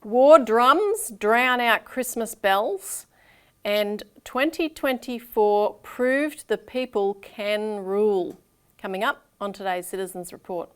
War drums drown out Christmas bells, and 2024 proved the people can rule. Coming up on today's Citizens Report.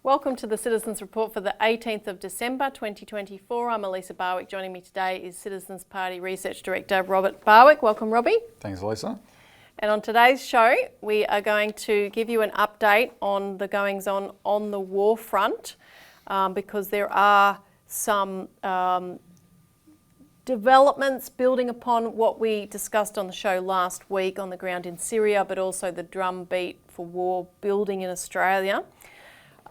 Welcome to the Citizens Report for the 18th of December 2024. I'm Elisa Barwick. Joining me today is Citizens Party Research Director Robert Barwick. Welcome, Robbie. Thanks, Elisa. And on today's show, we are going to give you an update on the goings-on the war front, because there are some developments building upon what we discussed on the show last week on the ground in Syria, but also the drumbeat for war building in Australia.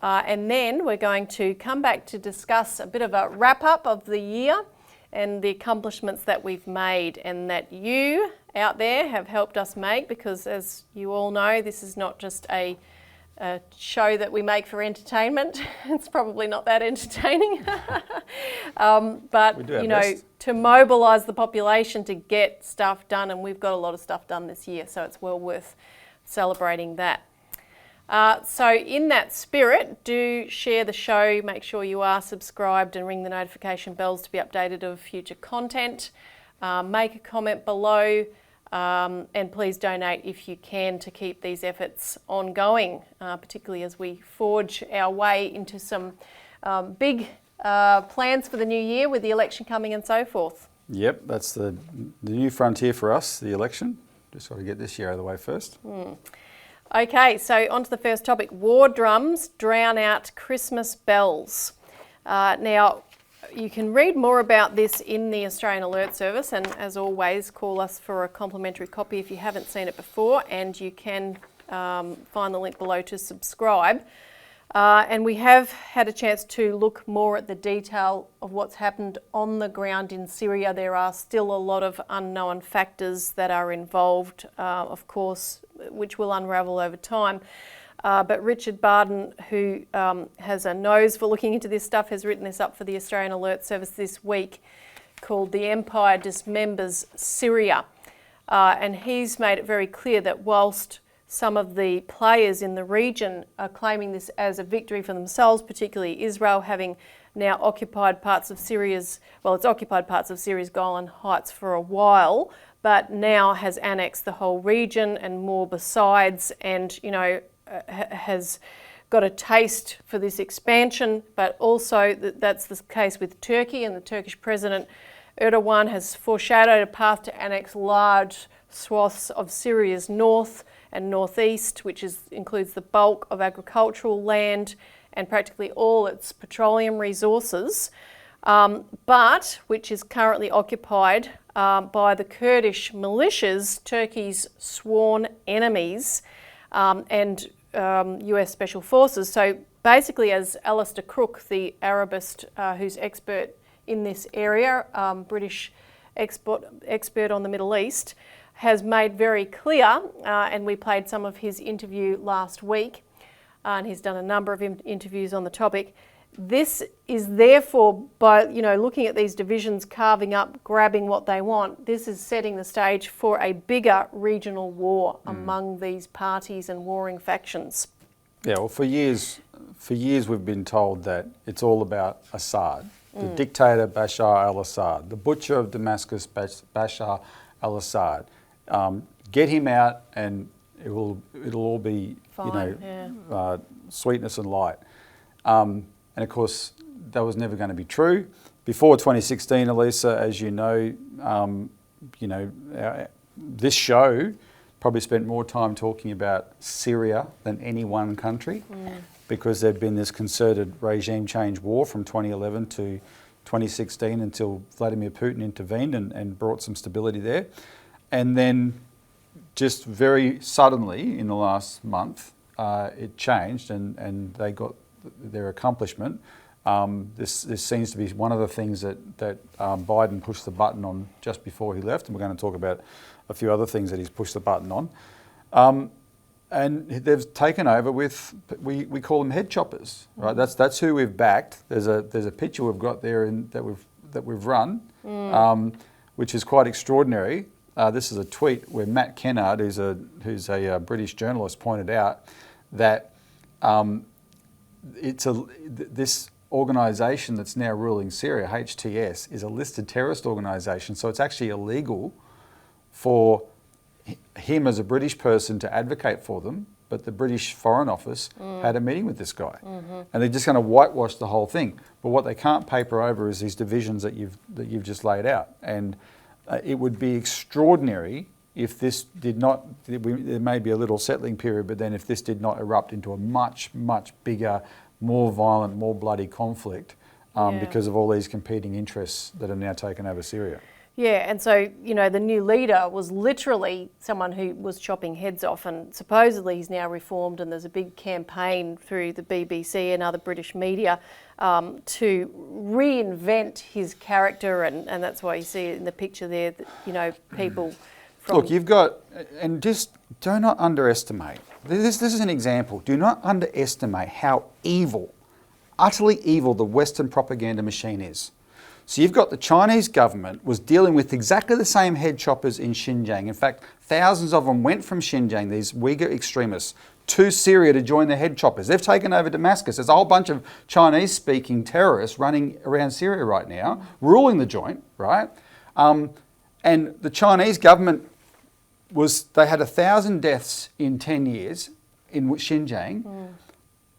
And then we're going to come back to discuss a bit of a wrap-up of the year and the accomplishments that we've made and that you out there have helped us make, because as you all know, this is not just a show that we make for entertainment. It's probably not that entertaining. But, you know, to mobilise the population to get stuff done, and we've got a lot of stuff done this year, so it's well worth celebrating that. So in that spirit, do share the show, make sure you are subscribed and ring the notification bells to be updated of future content. Make a comment below, and please donate if you can to keep these efforts ongoing, particularly as we forge our way into some big plans for the new year with the election coming and so forth. Yep, that's the new frontier for us, the election. Just got to get this year out of the way first. Okay, so on to the first topic. War drums drown out Christmas bells. Now, you can read more about this in the Australian Alert Service, and as always, call us for a complimentary copy if you haven't seen it before, and you can find the link below to subscribe. And we have had a chance to look more at the detail of what's happened on the ground in Syria. There are still a lot of unknown factors that are involved, of course, which will unravel over time. But Richard Barden, who has a nose for looking into this stuff, has written this up for the Australian Alert Service this week, called "The Empire Dismembers Syria." And he's made it very clear that whilst some of the players in the region are claiming this as a victory for themselves, particularly Israel having now occupied parts of Syria's, well, it's occupied parts of Syria's Golan Heights for a while, but now has annexed the whole region and more besides, and, you know, has got a taste for this expansion, but also that's the case with Turkey, and the Turkish President Erdogan has foreshadowed a path to annex large swaths of Syria's north and northeast, which includes the bulk of agricultural land and practically all its petroleum resources, but which is currently occupied by the Kurdish militias, Turkey's sworn enemies, and US Special Forces. So basically, as Alistair Crook, the Arabist who's expert in this area, British expert on the Middle East, has made very clear, and we played some of his interview last week, and he's done a number of interviews on the topic. This is therefore, by looking at these divisions carving up, grabbing what they want, this is setting the stage for a bigger regional war among these parties and warring factions. Yeah, well, for years we've been told that it's all about Assad, the dictator Bashar al-Assad, the butcher of Damascus Bashar al-Assad. Get him out, and it'll all be fine, sweetness and light. And of course, that was never going to be true. Before 2016, Elisa, as you know, this show probably spent more time talking about Syria than any one country, because there'd been this concerted regime change war from 2011 to 2016 until Vladimir Putin intervened and brought some stability there. And then just very suddenly in the last month, it changed and they got their accomplishment. This seems to be one of the things that Biden pushed the button on just before he left, and we're going to talk about a few other things that he's pushed the button on. And they've taken over with, we call them head choppers, right? That's who we've backed. There's a picture we've got there that we've run, which is quite extraordinary. This is a tweet where Matt Kennard, who's a British journalist, pointed out that this organisation that's now ruling Syria, HTS, is a listed terrorist organisation. So it's actually illegal for him as a British person to advocate for them. But the British Foreign Office had a meeting with this guy, and they're just going to whitewash the whole thing. But what they can't paper over is these divisions that you've just laid out. And it would be extraordinary if this did not. There may be a little settling period, but then if this did not erupt into a much bigger, more violent, more bloody conflict because of all these competing interests that have now taken over Syria. Yeah, and so, the new leader was literally someone who was chopping heads off, and supposedly he's now reformed, and there's a big campaign through the BBC and other British media to reinvent his character, and that's why you see it in the picture there, that, people from... Look, you've got, and just do not underestimate, this is an example, do not underestimate how evil, utterly evil the Western propaganda machine is. So you've got the Chinese government was dealing with exactly the same head choppers in Xinjiang. In fact, thousands of them went from Xinjiang, these Uyghur extremists, to Syria to join the head choppers. They've taken over Damascus. There's a whole bunch of Chinese-speaking terrorists running around Syria right now, ruling the joint, right? And the Chinese government they had 1,000 deaths in 10 years in Xinjiang.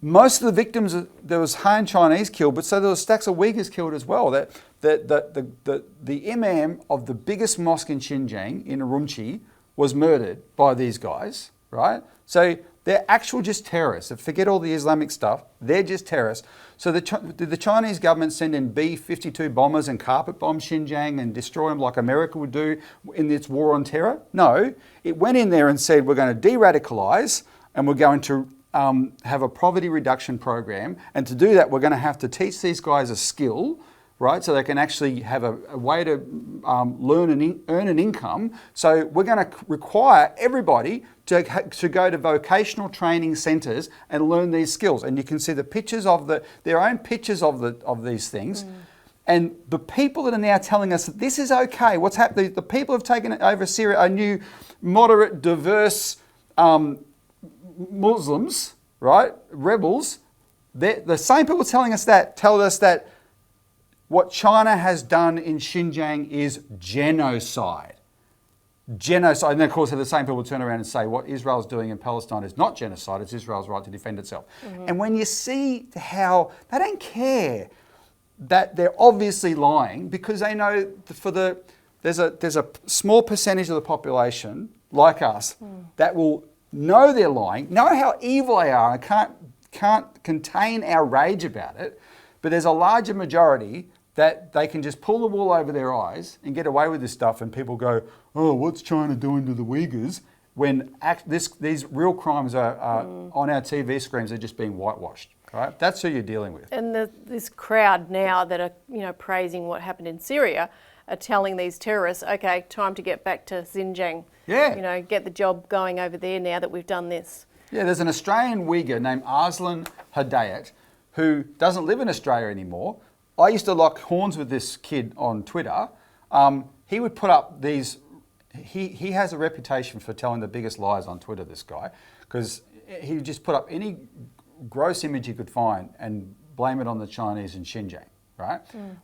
Most of the victims, there was Han Chinese killed, but so there were stacks of Uyghurs killed as well. The imam of the biggest mosque in Xinjiang, in Urumqi, was murdered by these guys, right? So they're actual just terrorists. Forget all the Islamic stuff. They're just terrorists. So did the Chinese government send in B-52 bombers and carpet bomb Xinjiang and destroy them like America would do in its war on terror? No. It went in there and said, we're going to de-radicalise and we're going to have a poverty reduction program, and to do that we're going to have to teach these guys a skill, right, so they can actually have a way to learn and earn an income. So we're going to require everybody to go to vocational training centres and learn these skills. And you can see the pictures of their own pictures of these things. And the people that are now telling us that this is okay, what's happening, the people who have taken over Syria are new, moderate, diverse Muslims, right, rebels. The same people telling us that tell us that what China has done in Xinjiang is genocide. Genocide. And then, of course, the same people turn around and say what Israel's doing in Palestine is not genocide, it's Israel's right to defend itself. And when you see how they don't care that they're obviously lying, because they know there's a small percentage of the population, like us, that will know they're lying, know how evil they are, and can't contain our rage about it, but there's a larger majority that they can just pull the wool over their eyes and get away with this stuff, and people go, oh, what's China doing to the Uyghurs? When these real crimes are on our TV screens, they're just being whitewashed. Right? That's who you're dealing with. And this crowd now that are praising what happened in Syria are telling these terrorists, okay, time to get back to Xinjiang. Yeah. Get the job going over there now that we've done this. Yeah, there's an Australian Uyghur named Arslan Hidayat who doesn't live in Australia anymore. I used to lock horns with this kid on Twitter. He would put up these... He has a reputation for telling the biggest lies on Twitter, this guy, because he would just put up any gross image he could find and blame it on the Chinese in Xinjiang, right?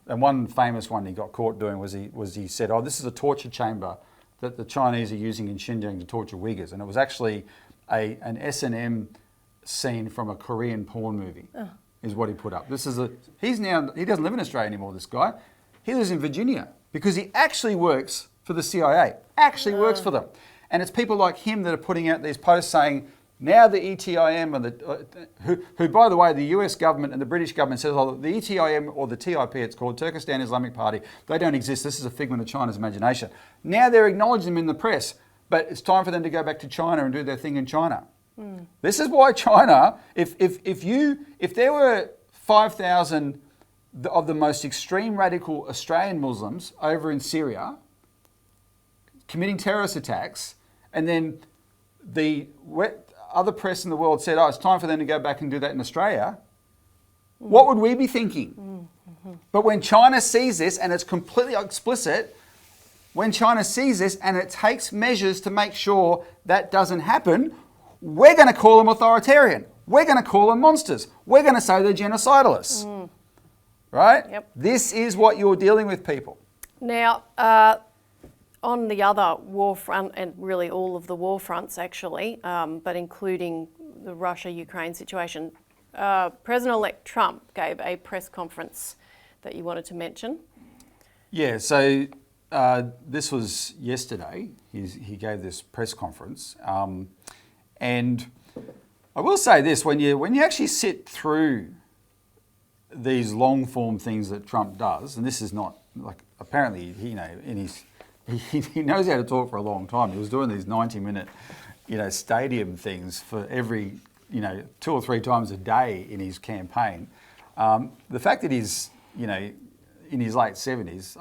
And one famous one he got caught doing was he said, oh, this is a torture chamber that the Chinese are using in Xinjiang to torture Uyghurs. And it was actually an S&M scene from a Korean porn movie, is what he put up. He doesn't live in Australia anymore, this guy. He lives in Virginia because he actually works for the CIA, works for them. And it's people like him that are putting out these posts saying, now the ETIM, and who, by the way, the US government and the British government says, oh, the ETIM, or the TIP, it's called, Turkestan Islamic Party, they don't exist. This is a figment of China's imagination. Now they're acknowledging them in the press, but it's time for them to go back to China and do their thing in China. This is why China, if there were 5,000 of the most extreme radical Australian Muslims over in Syria committing terrorist attacks, and then the other press in the world said, oh, it's time for them to go back and do that in Australia, what would we be thinking? But when China sees this, and it's completely explicit, when China sees this and it takes measures to make sure that doesn't happen, we're going to call them authoritarian. We're going to call them monsters. We're going to say they're genocidalists. Right? Yep. This is what you're dealing with, people. Now, on the other war front, and really all of the war fronts actually, but including the Russia-Ukraine situation, President-elect Trump gave a press conference that you wanted to mention. Yeah, so this was yesterday. He gave this press conference. And I will say this, when you actually sit through these long form things that Trump does, and this is not like, apparently he knows how to talk for a long time. He was doing these 90-minute stadium things for every 2 or 3 times a day in his campaign. The fact that he's in his late 70s,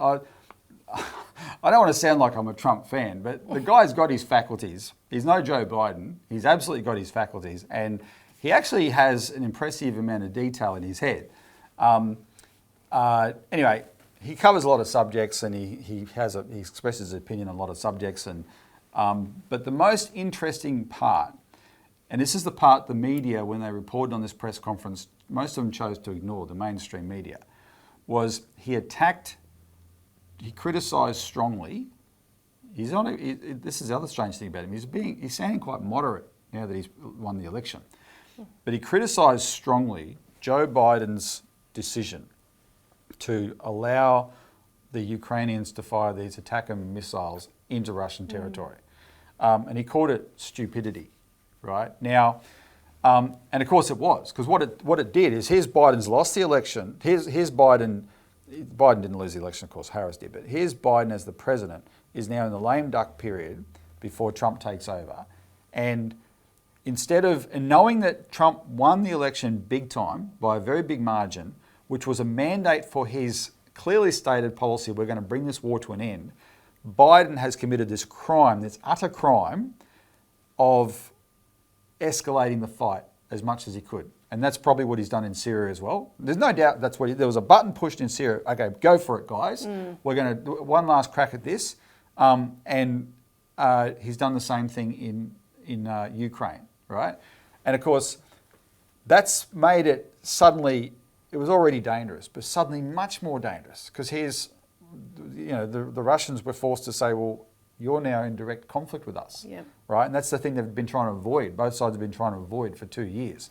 I don't want to sound like I'm a Trump fan, but the guy's got his faculties. He's no Joe Biden. He's absolutely got his faculties, and he actually has an impressive amount of detail in his head. Anyway, he covers a lot of subjects, and he expresses his opinion on a lot of subjects. And but the most interesting part, and this is the part the media, when they reported on this press conference, most of them chose to ignore, the mainstream media, was he criticised strongly. This is the other strange thing about him. He's sounding quite moderate now that he's won the election. But he criticised strongly Joe Biden's decision to allow the Ukrainians to fire these ATACMS missiles into Russian territory. And he called it stupidity, right? Now, and of course it was, because what it did is, here's Biden's lost the election. Here's Biden didn't lose the election, of course, Harris did, but here's Biden as the president is now in the lame duck period before Trump takes over. And instead of, and knowing that Trump won the election big time by a very big margin, which was a mandate for his clearly stated policy, we're going to bring this war to an end, Biden has committed this crime, this utter crime of escalating the fight as much as he could. And that's probably what he's done in Syria as well. There's no doubt that's what there was a button pushed in Syria. Okay, go for it, guys. We're going to do one last crack at this. And he's done the same thing in Ukraine, right? And of course, that's made it suddenly, it was already dangerous, but suddenly much more dangerous, because here's, the Russians were forced to say, well, you're now in direct conflict with us, right? And that's the thing they've been trying to avoid. Both sides have been trying to avoid for 2 years.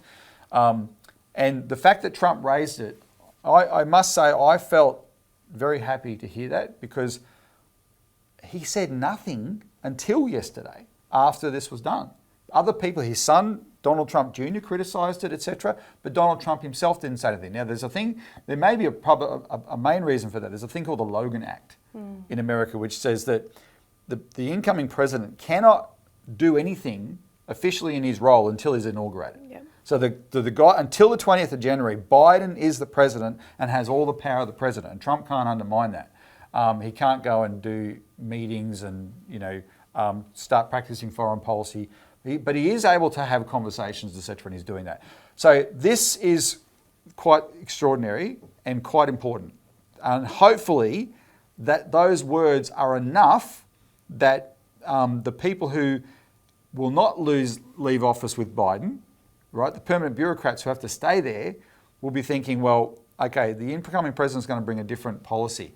And the fact that Trump raised it, I must say, I felt very happy to hear that, because he said nothing until yesterday after this was done. Other people, his son, Donald Trump Jr. criticised it, etc., but Donald Trump himself didn't say anything. Now, there may be a main reason for that. There's a thing called the Logan Act in America, which says that the incoming president cannot do anything officially in his role until he's inaugurated. Yep. So the guy, until the 20th of January, Biden is the president and has all the power of the president, and Trump can't undermine that. He can't go and do meetings and start practicing foreign policy, but he is able to have conversations, etc., and he's doing that. So this is quite extraordinary and quite important, and hopefully that those words are enough that the people who will not leave office with Biden, right, the permanent bureaucrats who have to stay there, will be thinking, well, okay, the incoming president's going to bring a different policy.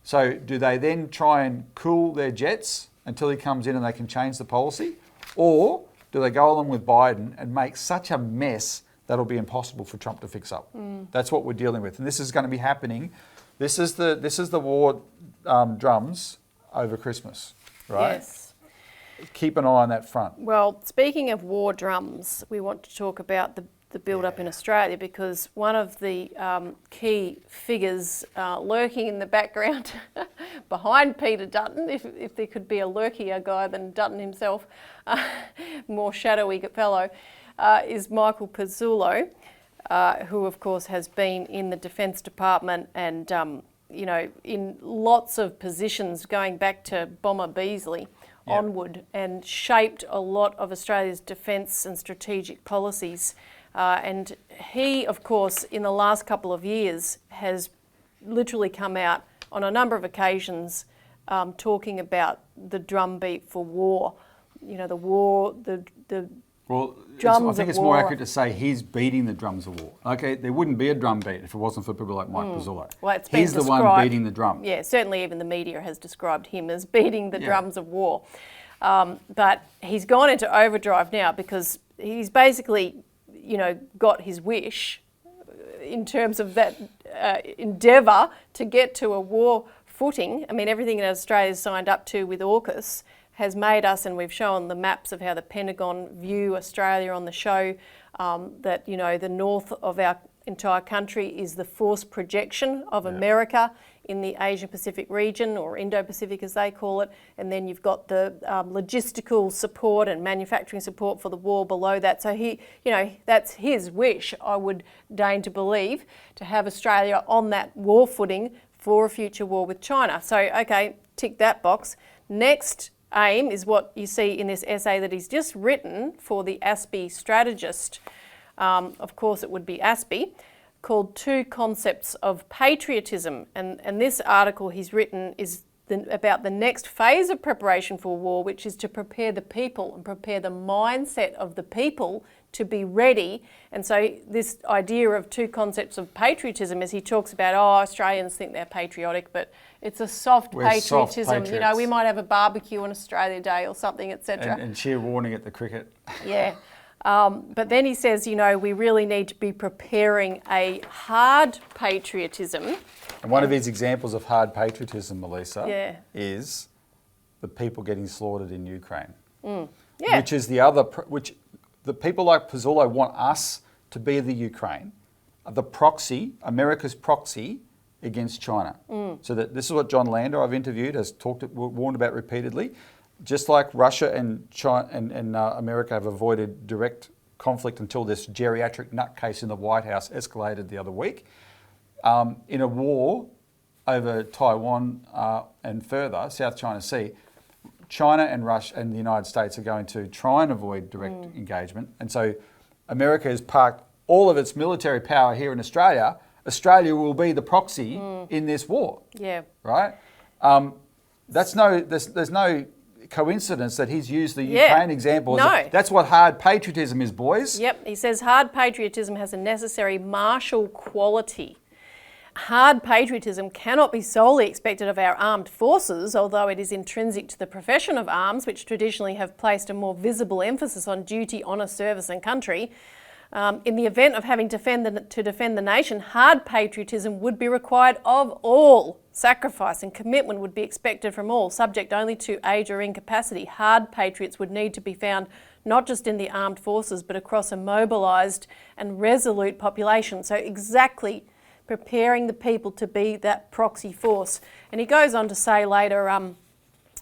So do they then try and cool their jets until he comes in and they can change the policy? Or do they go along with Biden and make such a mess that'll be impossible for Trump to fix up? That's what we're dealing with. And this is going to be happening. This is the war drums over Christmas, right? Yes. Keep an eye on that front. Well, speaking of war drums, we want to talk about the build-up in Australia, because one of the key figures lurking in the background behind Peter Dutton, if there could be a lurkier guy than Dutton himself, more shadowy fellow, is Michael Pezzullo, who of course has been in the Defence Department and in lots of positions going back to Bomber Beasley onward, and shaped a lot of Australia's defence and strategic policies. And he, of course, in the last couple of years has literally come out on a number of occasions talking about the drumbeat for war. You know, the war, the Well, drums I think of it's war. more accurate to say he's beating the drums of war. Okay, there wouldn't be a drum beat if it wasn't for people like Mike Pizzullo. Well, it's been He's the one described- beating the drum. Yeah, certainly even the media has described him as beating the Yeah. drums of war. But he's gone into overdrive now because he's basically, you know, got his wish in terms of that endeavour to get to a war footing. I mean, everything that Australia's signed up to with AUKUS has made us, and we've shown the maps of how the Pentagon view Australia on the show, that, you know, the north of our entire country is the force projection of America in the Asia-Pacific region, or Indo-Pacific as they call it, and then you've got the logistical support and manufacturing support for the war below that. So he, you know, that's his wish, I would deign to believe, to have Australia on that war footing for a future war with China. So, okay, tick that box. Next aim is what you see in this essay that he's just written for the ASPI strategist. Of course, it would be ASPI, called Two Concepts of Patriotism. And this article he's written is about the next phase of preparation for war, which is to prepare the people and prepare the mindset of the people to be ready. And so this idea of two concepts of patriotism, as he talks about, Australians think they're patriotic, but it's a soft We're soft patriotism. You know, we patriots. might have a barbecue on Australia Day or something, etc. And cheer warning at the cricket. Yeah. But then he says, you know, we really need to be preparing a hard patriotism. And one of his examples of hard patriotism, Elisa, Yeah. is the people getting slaughtered in Ukraine. Yeah. Which is the other, which the people like Pizzullo want us to be the Ukraine, the proxy, America's proxy against China. So that this is what John Lander, I've interviewed, has warned about repeatedly. Just like Russia and China and America have avoided direct conflict until this geriatric nutcase in the White House escalated the other week, in a war over Taiwan and further, South China Sea, China and Russia and the United States are going to try and avoid direct engagement. And so America has parked all of its military power here in Australia. Australia will be the proxy in this war. Yeah. Right? There's no coincidence that he's used the Ukraine example. No. That's what hard patriotism is, boys. Yep, he says hard patriotism has a necessary martial quality. Hard patriotism cannot be solely expected of our armed forces, although it is intrinsic to the profession of arms, which traditionally have placed a more visible emphasis on duty, honour, service and country. In the event of having to defend the nation, hard patriotism would be required of all. Sacrifice and commitment would be expected from all, subject only to age or incapacity. Hard patriots would need to be found not just in the armed forces, but across a mobilised and resolute population. So exactly preparing the people to be that proxy force. And he goes on to say later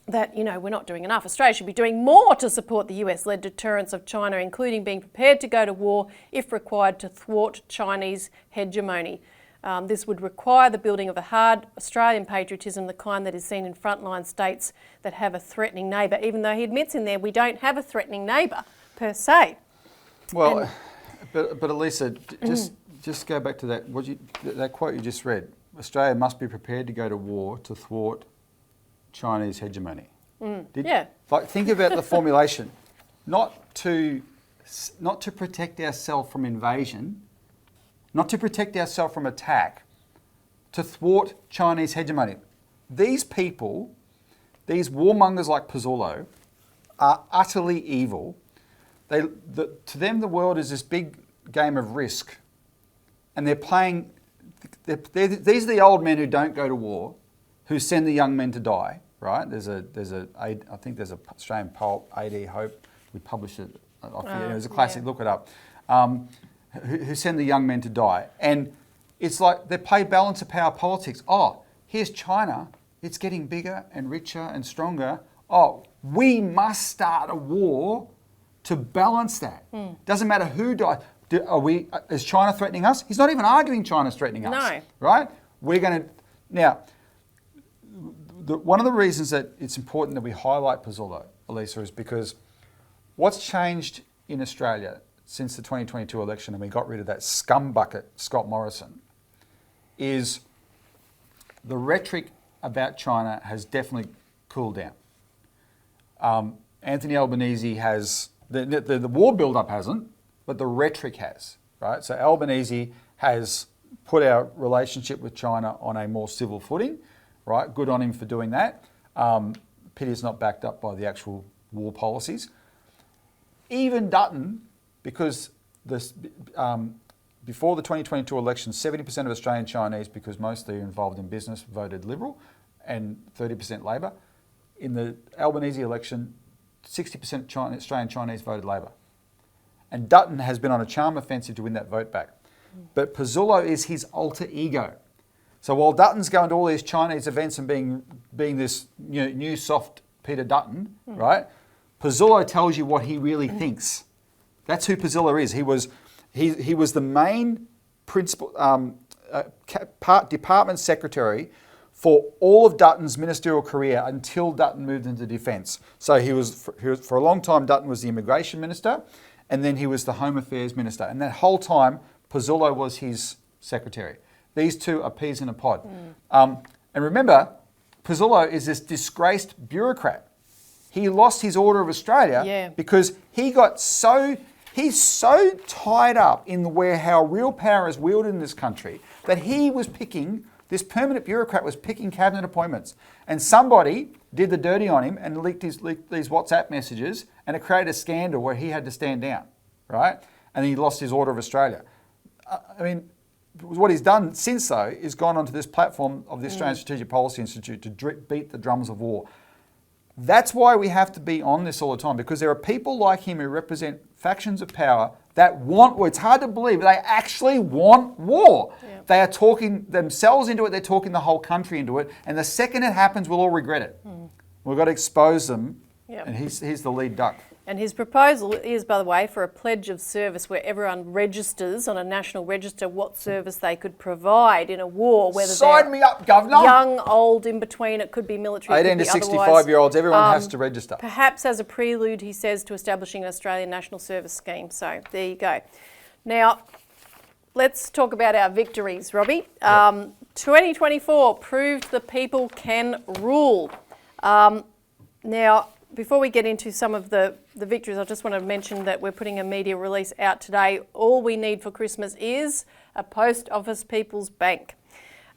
that, you know, we're not doing enough. Australia should be doing more to support the US-led deterrence of China, including being prepared to go to war if required to thwart Chinese hegemony. This would require the building of a hard Australian patriotism, the kind that is seen in frontline states that have a threatening neighbour, even though he admits in there we don't have a threatening neighbour per se. Well, but Elisa, just go back to that. That quote you just read. Australia must be prepared to go to war to thwart Chinese hegemony. Yeah. Like, think about the formulation. Not to protect ourselves from invasion, not to protect ourselves from attack, to thwart Chinese hegemony. These people, these warmongers like Pizzullo, are utterly evil. To them, the world is this big game of Risk. And they're playing, these are the old men who don't go to war, who send the young men to die, right? I think there's an Australian poet, A.D. Hope, we published it, it was a classic, look it up, who send the young men to die. And it's like they play balance of power politics. Oh, here's China, it's getting bigger and richer and stronger. Oh, we must start a war to balance that. Doesn't matter who dies. Is China threatening us? He's not even arguing China's threatening us. No. Right? We're going to... Now, one of the reasons that it's important that we highlight Pizzullo, Elisa, is because what's changed in Australia since the 2022 election and we got rid of that scumbucket, Scott Morrison, is the rhetoric about China has definitely cooled down. Anthony Albanese has, the war build-up hasn't, but the rhetoric has, right? So Albanese has put our relationship with China on a more civil footing, right? Good on him for doing that. Pity it's not backed up by the actual war policies. Even Dutton, because this, before the 2022 election, 70% of Australian Chinese, because mostly involved in business, voted Liberal and 30% Labor. In the Albanese election, 60% Australian Chinese voted Labor. And Dutton has been on a charm offensive to win that vote back. But Pizzullo is his alter ego. So while Dutton's going to all these Chinese events and being this new soft Peter Dutton, right? Pizzullo tells you what he really thinks. That's who Pizzullo is. He was the main principal department secretary for all of Dutton's ministerial career until Dutton moved into defence. So he was for a long time. Dutton was the immigration minister, and then he was the Home Affairs minister. And that whole time, Pizzullo was his secretary. These two are peas in a pod. And remember, Pizzullo is this disgraced bureaucrat. He lost his Order of Australia because he's so tied up in how real power is wielded in this country that this permanent bureaucrat was picking cabinet appointments. And somebody did the dirty on him and leaked these WhatsApp messages, and it created a scandal where he had to stand down, right? And he lost his Order of Australia. I mean, what he's done since, though, is gone onto this platform of the Australian Strategic Policy Institute to beat the drums of war. That's why we have to be on this all the time, because there are people like him who represent factions of power that want war. It's hard to believe, but they actually want war. Yep. They are talking themselves into it, they're talking the whole country into it, and the second it happens, we'll all regret it. We've got to expose them, and he's the lead duck. And his proposal is, by the way, for a pledge of service where everyone registers on a national register what service they could provide in a war, whether Sign me up, Governor! Young, old, in between, it could be military, 18 to 65-year-olds, everyone has to register. Perhaps as a prelude, he says, to establishing an Australian National Service Scheme. So there you go. Now, let's talk about our victories, Robbie. 2024 proved the people can rule. Now, before we get into some of the victories, I just want to mention that we're putting a media release out today. All we need for Christmas is a Post Office People's Bank.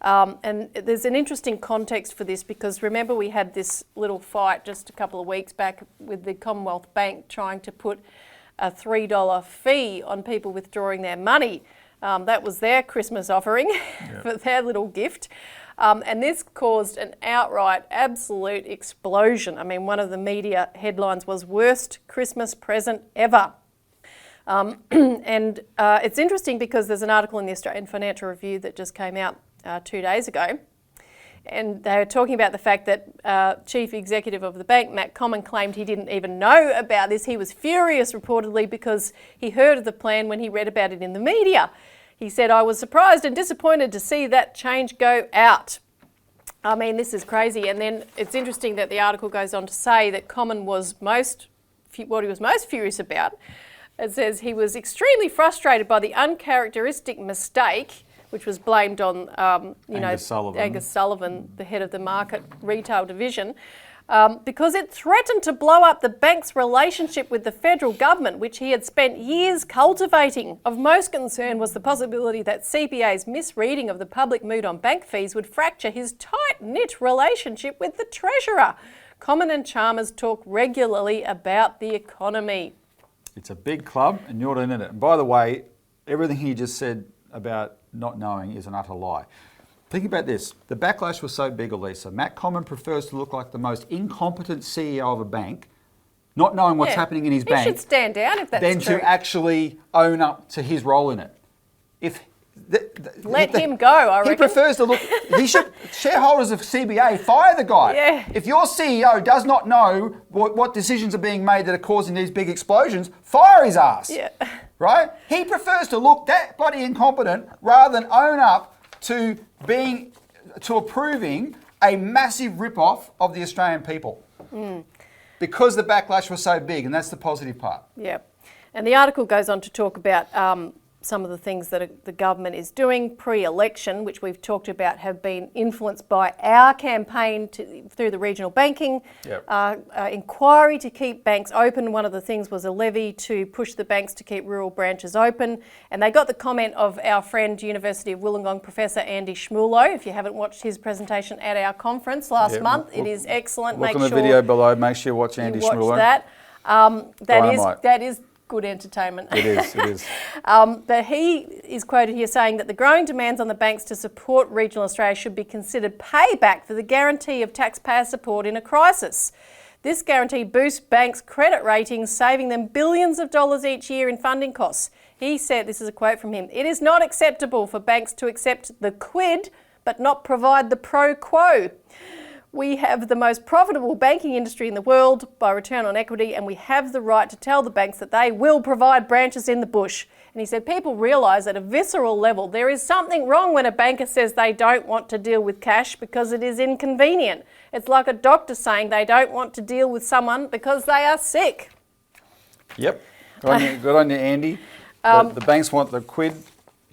And there's an interesting context for this, because remember we had this little fight just a couple of weeks back with the Commonwealth Bank trying to put a $3 fee on people withdrawing their money. That was their Christmas offering for their little gift. And this caused an outright, absolute explosion. I mean, one of the media headlines was "Worst Christmas Present Ever." And it's interesting because there's an article in the Australian Financial Review that just came out 2 days ago. And they were talking about the fact that Chief Executive of the bank, Matt Comyn, claimed he didn't even know about this. He was furious, reportedly, because he heard of the plan when he read about it in the media. He said, "I was surprised and disappointed to see that change go out." I mean, this is crazy. And then it's interesting that the article goes on to say that Comyn was what he was most furious about. It says he was extremely frustrated by the uncharacteristic mistake, which was blamed on Angus Sullivan, the head of the market retail division, because it threatened to blow up the bank's relationship with the federal government, which he had spent years cultivating. Of most concern was the possibility that CBA's misreading of the public mood on bank fees would fracture his tight-knit relationship with the Treasurer. Comyn and Chalmers talk regularly about the economy. It's a big club and you're in it. And by the way, everything he just said about not knowing is an utter lie. Think about this. The backlash was so big, Elisa. Matt Comyn prefers to look like the most incompetent CEO of a bank, not knowing what's happening in his bank. He should stand down if that's than true. To actually own up to his role in it. Let him go, I reckon. He prefers to look... shareholders of CBA, fire the guy. Yeah. If your CEO does not know what decisions are being made that are causing these big explosions, fire his ass. Yeah. Right? He prefers to look that bloody incompetent rather than own up to approving a massive rip-off of the Australian people. Because the backlash was so big, and that's the positive part. Yeah. And the article goes on to talk about some of the things that the government is doing pre-election, which we've talked about, have been influenced by our campaign through the regional banking inquiry to keep banks open. One of the things was a levy to push the banks to keep rural branches open. And they got the comment of our friend, University of Wollongong Professor Andy Schmulo. If you haven't watched his presentation at our conference last month, it is excellent. Look on the video below. Make sure you watch Andy Schmulo. That is good entertainment. It is. But he is quoted here saying that the growing demands on the banks to support regional Australia should be considered payback for the guarantee of taxpayer support in a crisis. This guarantee boosts banks' credit ratings, saving them billions of dollars each year in funding costs. He said, this is a quote from him, "It is not acceptable for banks to accept the quid but not provide the pro quo. We have the most profitable banking industry in the world by return on equity, and we have the right to tell the banks that they will provide branches in the bush." And he said people realise at a visceral level there is something wrong when a banker says they don't want to deal with cash because it is inconvenient. It's like a doctor saying they don't want to deal with someone because they are sick. Yep. Good on you, Andy. The banks want the quid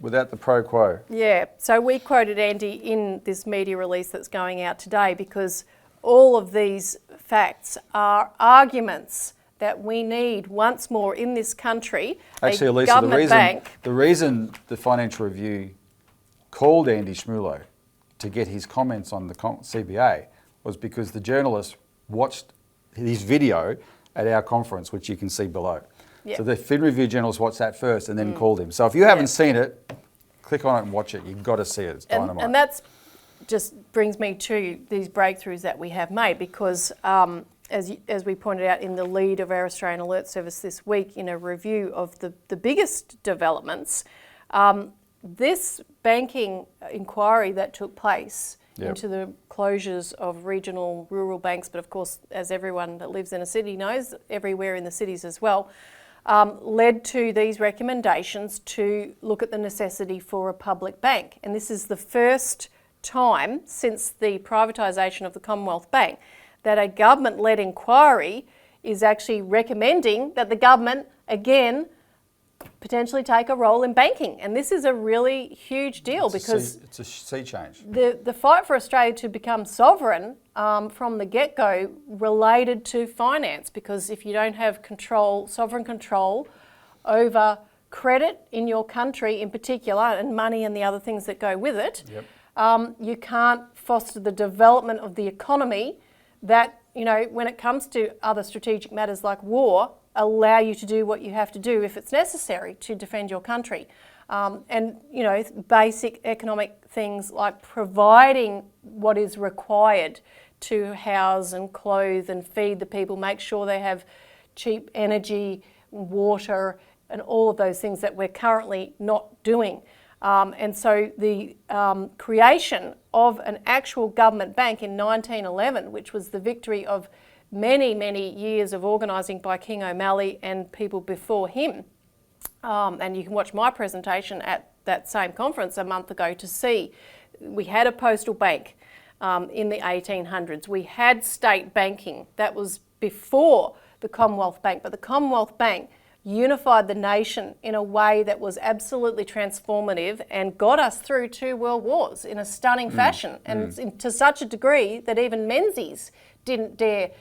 without the pro quo. Yeah, so we quoted Andy in this media release that's going out today because all of these facts are arguments that we need once more in this country. Actually, Elisa, the reason the Financial Review called Andy Schmulo to get his comments on the CBA was because the journalist watched his video at our conference, which you can see below. Yep. So the Fin Review journalist watched that first and then called him. So if you haven't seen it, click on it and watch it. You've got to see it. It's dynamite. And that's just brings me to these breakthroughs that we have made because as we pointed out in the lead of our Australian Alert Service this week in a review of the biggest developments, this banking inquiry that took place into the closures of regional rural banks, but of course, as everyone that lives in a city knows, everywhere in the cities as well, led to these recommendations to look at the necessity for a public bank. And this is the first time since the privatisation of the Commonwealth Bank that a government-led inquiry is actually recommending that the government, again, potentially take a role in banking. And this is a really huge deal because it's a sea change. The fight for Australia to become sovereign from the get-go related to finance, because if you don't have sovereign control over credit in your country in particular, and money and the other things that go with it, you can't foster the development of the economy that, when it comes to other strategic matters like war, allow you to do what you have to do if it's necessary to defend your country. And basic economic things like providing what is required to house and clothe and feed the people, make sure they have cheap energy, water, and all of those things that we're currently not doing. And so the creation of an actual government bank in 1911, which was the victory of many, many years of organising by King O'Malley and people before him. And you can watch my presentation at that same conference a month ago to see. We had a postal bank in the 1800s. We had state banking. That was before the Commonwealth Bank. But the Commonwealth Bank unified the nation in a way that was absolutely transformative and got us through 2 world wars in a stunning fashion. And to such a degree that even Menzies didn't dare.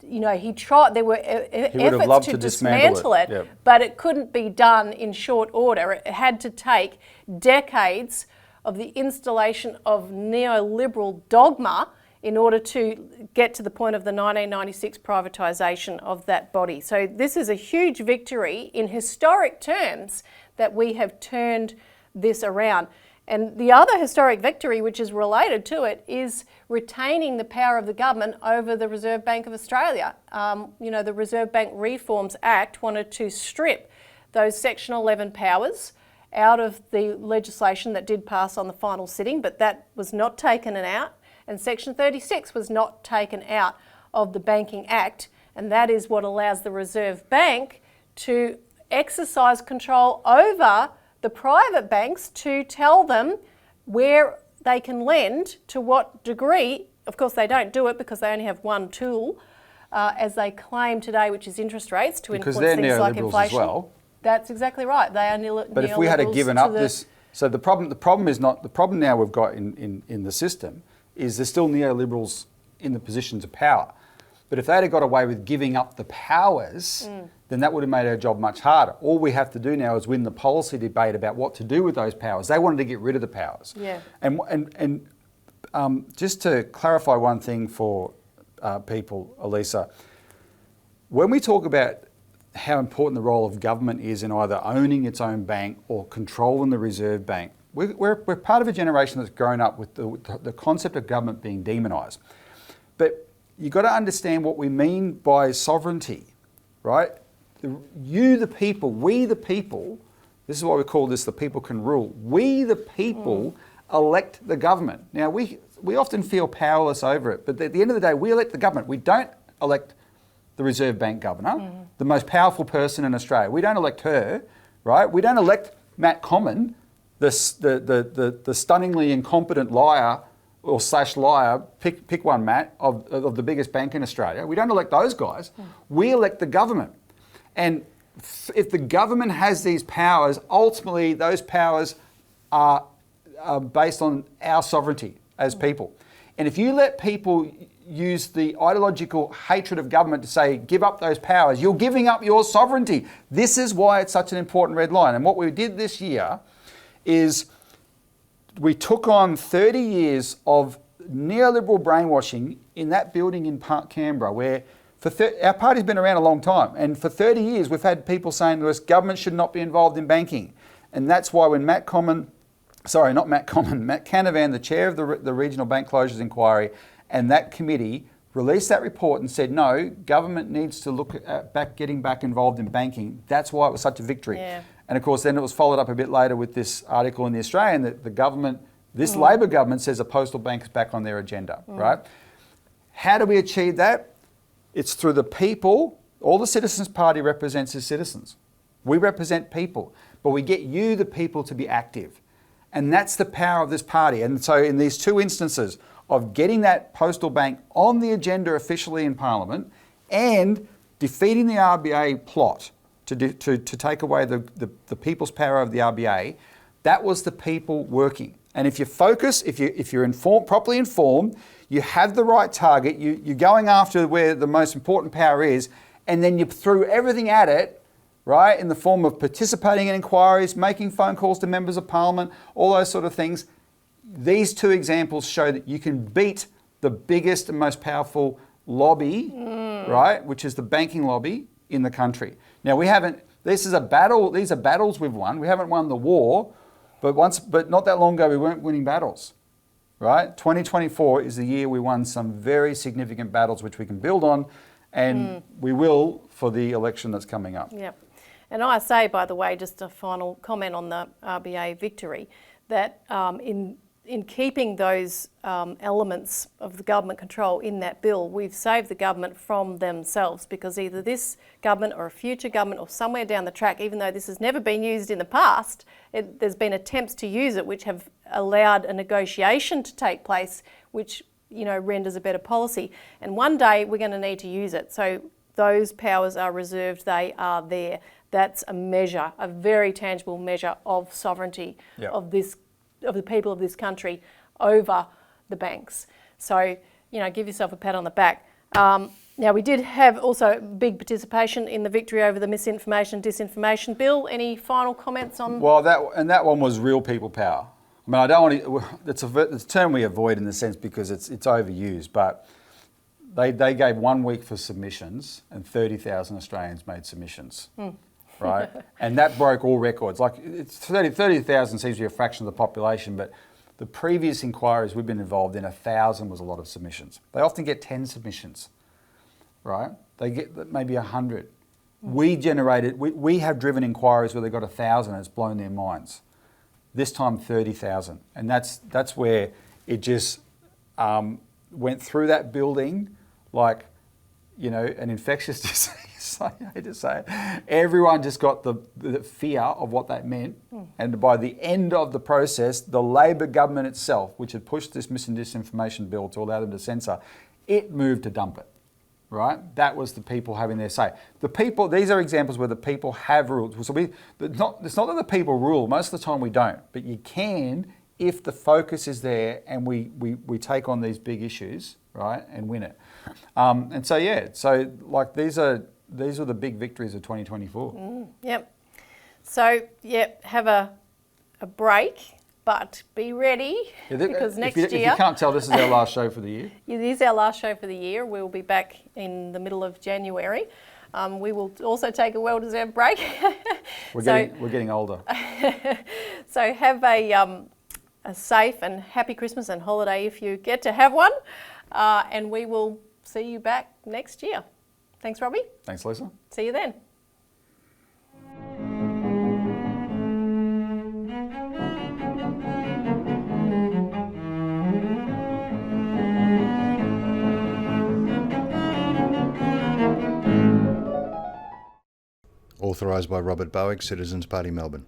He tried. There were efforts to dismantle it, but it couldn't be done in short order. It had to take decades of the installation of neoliberal dogma in order to get to the point of the 1996 privatisation of that body. So this is a huge victory in historic terms that we have turned this around. And the other historic victory, which is related to it, is retaining the power of the government over the Reserve Bank of Australia. The Reserve Bank Reforms Act wanted to strip those Section 11 powers out of the legislation that did pass on the final sitting, but that was not taken out. And Section 36 was not taken out of the Banking Act, and that is what allows the Reserve Bank to exercise control over the private banks to tell them where they can lend, to what degree. Of course, they don't do it because they only have one tool, as they claim today, which is interest rates to influence things like inflation. As well. That's exactly right. They are But if we had given up this, so the problem is not, the problem now we've got in the system is there's still neoliberals in the positions of power. But if they'd have got away with giving up the powers, then that would have made our job much harder. All we have to do now is win the policy debate about what to do with those powers. They wanted to get rid of the powers. Yeah. And just to clarify one thing for people, Elisa, when we talk about how important the role of government is in either owning its own bank or controlling the Reserve Bank, we're part of a generation that's grown up with the concept of government being demonised. But you've got to understand what we mean by sovereignty, right? You, the people, we, the people, this is why we call this the people can rule. We, the people, elect the government. Now, we often feel powerless over it, but at the end of the day, we elect the government. We don't elect the Reserve Bank governor, the most powerful person in Australia. We don't elect her, right? We don't elect Matt Comyn, the stunningly incompetent liar or / liar, pick one, Matt, of the biggest bank in Australia. We don't elect those guys. We elect the government. And if the government has these powers, ultimately those powers are based on our sovereignty as people. And if you let people use the ideological hatred of government to say, give up those powers, you're giving up your sovereignty. This is why it's such an important red line. And what we did this year is we took on 30 years of neoliberal brainwashing in that building in Canberra where our party's been around a long time, and for 30 years we've had people saying to us, government should not be involved in banking. And that's why when Matt Canavan, the chair of the Regional Bank Closures Inquiry, and that committee released that report and said, no, government needs to look at getting back involved in banking. That's why it was such a victory. Yeah. And of course, then it was followed up a bit later with this article in The Australian that the government, this Labor government says a postal bank is back on their agenda, right? How do we achieve that? It's through the people. All the Citizens Party represents is citizens. We represent people, but we get you, the people, to be active. And that's the power of this party. And so in these two instances of getting that postal bank on the agenda officially in Parliament and defeating the RBA plot to take away the people's power of the RBA, that was the people working. And if you focus, if you're properly informed, you have the right target, you're going after where the most important power is, and then you threw everything at it, right, in the form of participating in inquiries, making phone calls to members of Parliament, all those sort of things. These two examples show that you can beat the biggest and most powerful lobby, right, which is the banking lobby in the country. Now, this is a battle, these are battles we've won. We haven't won the war, but not that long ago we weren't winning battles, right? 2024 is the year we won some very significant battles which we can build on, and we will for the election that's coming up. Yep. And I say, by the way, just a final comment on the RBA victory, that in keeping those elements of the government control in that bill, we've saved the government from themselves, because either this government or a future government or somewhere down the track, even though this has never been used in the past, there's been attempts to use it which have allowed a negotiation to take place which, you know, renders a better policy. And one day we're going to need to use it. So those powers are reserved, they are there. That's a measure, a very tangible measure of sovereignty of the people of this country over the banks. So, you know, give yourself a pat on the back. Now, we did have also big participation in the victory over the misinformation, disinformation bill. Any final comments on? Well, that one was real people power. I mean, I don't want to, it's a term we avoid in the sense because it's overused, but they gave 1 week for submissions and 30,000 Australians made submissions. Right? And that broke all records. Like, it's 30,000 seems to be a fraction of the population, but the previous inquiries we've been involved in, 1,000 was a lot of submissions. They often get 10 submissions, right? They get maybe 100. We have driven inquiries where they got 1,000 and it's blown their minds. This time 30,000. And that's where it just went through that building like, you know, an infectious disease. I hate to say it. Everyone just got the fear of what that meant. And by the end of the process, the Labor government itself, which had pushed this mis and disinformation bill to allow them to censor, it moved to dump it. right? That was the people having their say. The people, these are examples where the people have ruled. So it's not that the people rule. Most of the time we don't, but you can if the focus is there and we take on these big issues, right, and win it. And so like these are the big victories of 2024. Yep. So have a break, but be ready because next year. If you can't tell, this is our last show for the year. It is our last show for the year. We'll be back in the middle of January. We will also take a well-deserved break. We're getting older. So have a safe and happy Christmas and holiday if you get to have one. And we will see you back next year. Thanks, Robbie. Thanks, Lisa. See you then. Authorised by Robert Barwick, Citizens Party, Melbourne.